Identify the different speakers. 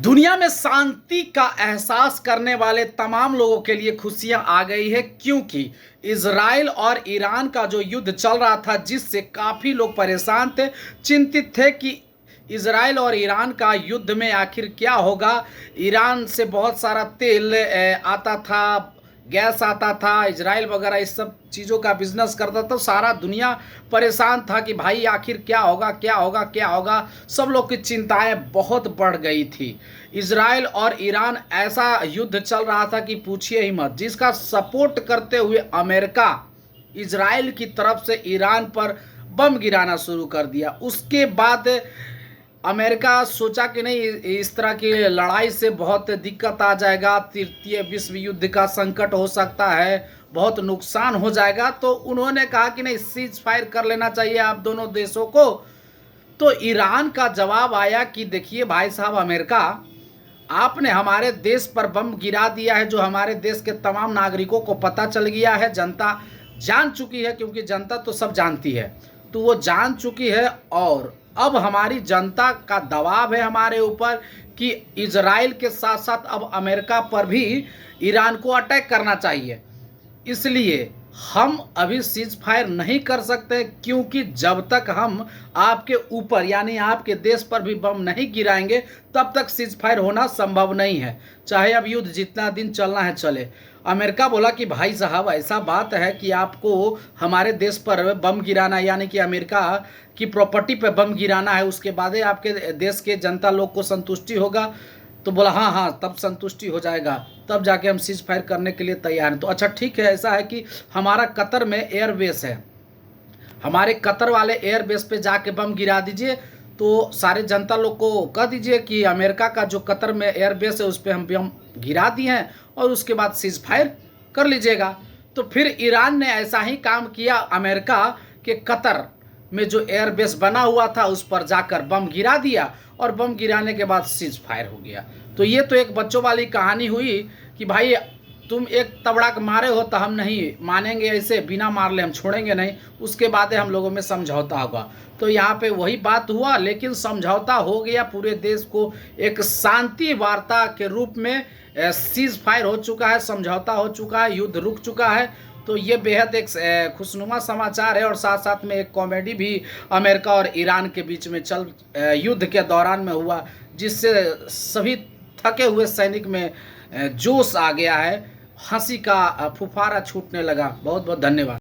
Speaker 1: दुनिया में शांति का एहसास करने वाले तमाम लोगों के लिए खुशियां आ गई है, क्योंकि इजराइल और ईरान का जो युद्ध चल रहा था, जिससे काफ़ी लोग परेशान थे, चिंतित थे कि इजराइल और ईरान का युद्ध में आखिर क्या होगा। ईरान से बहुत सारा तेल आता था, गैस आता था, इजराइल वगैरह इस सब चीज़ों का बिजनेस करता था। तो सारा दुनिया परेशान था कि भाई आखिर क्या होगा क्या होगा क्या होगा। सब लोग की चिंताएं बहुत बढ़ गई थी। इजराइल और ईरान ऐसा युद्ध चल रहा था कि पूछिए ही मत, जिसका सपोर्ट करते हुए अमेरिका इजराइल की तरफ से ईरान पर बम गिराना शुरू कर दिया। उसके बाद अमेरिका सोचा कि नहीं, इस तरह की लड़ाई से बहुत दिक्कत आ जाएगा, तृतीय विश्व युद्ध का संकट हो सकता है, बहुत नुकसान हो जाएगा। तो उन्होंने कहा कि नहीं, सीज फायर कर लेना चाहिए आप दोनों देशों को। तो ईरान का जवाब आया कि देखिए भाई साहब, अमेरिका, आपने हमारे देश पर बम गिरा दिया है, जो हमारे देश के तमाम नागरिकों को पता चल गया है, जनता जान चुकी है, क्योंकि जनता तो सब जानती है, तो वो जान चुकी है। और अब हमारी जनता का दबाव है हमारे ऊपर कि इजराइल के साथ साथ अब अमेरिका पर भी ईरान को अटैक करना चाहिए। इसलिए हम अभी सीज फायर नहीं कर सकते, क्योंकि जब तक हम आपके ऊपर यानी आपके देश पर भी बम नहीं गिराएंगे, तब तक सीज फायर होना संभव नहीं है, चाहे अब युद्ध जितना दिन चलना है चले। अमेरिका बोला कि भाई साहब, ऐसा बात है कि आपको हमारे देश पर बम गिराना, यानी कि अमेरिका की प्रॉपर्टी पर बम गिराना है, उसके बाद ही आपके देश के जनता लोग को संतुष्टि होगा। तो बोला हाँ हाँ, तब संतुष्टि हो जाएगा, तब जाके हम सीज फायर करने के लिए तैयार हैं। तो अच्छा ठीक है, ऐसा है कि हमारा कतर में एयरबेस है, हमारे कतर वाले एयरबेस पे जाके बम गिरा दीजिए। तो सारे जनता लोग को कह दीजिए कि अमेरिका का जो कतर में एयरबेस है उस पर हम बम गिरा दिए हैं, और उसके बाद सीज फायर कर लीजिएगा। तो फिर ईरान ने ऐसा ही काम किया, अमेरिका के कतर में जो एयरबेस बना हुआ था उस पर जाकर बम गिरा दिया, और बम गिराने के बाद सीज फायर हो गया। तो ये तो एक बच्चों वाली कहानी हुई कि भाई तुम एक तबड़ाक मारे हो तो हम नहीं मानेंगे, ऐसे बिना मार ले हम छोड़ेंगे नहीं, उसके बाद हम लोगों में समझौता होगा। तो यहाँ पे वही बात हुआ, लेकिन समझौता हो गया, पूरे देश को एक शांति वार्ता के रूप में सीज फायर हो चुका है, समझौता हो चुका है, युद्ध रुक चुका है। तो ये बेहद एक खुशनुमा समाचार है, और साथ साथ में एक कॉमेडी भी अमेरिका और ईरान के बीच में युद्ध के दौरान में हुआ, जिससे सभी थके हुए सैनिक में जोश आ गया है, हंसी का फुफारा छूटने लगा। बहुत बहुत धन्यवाद।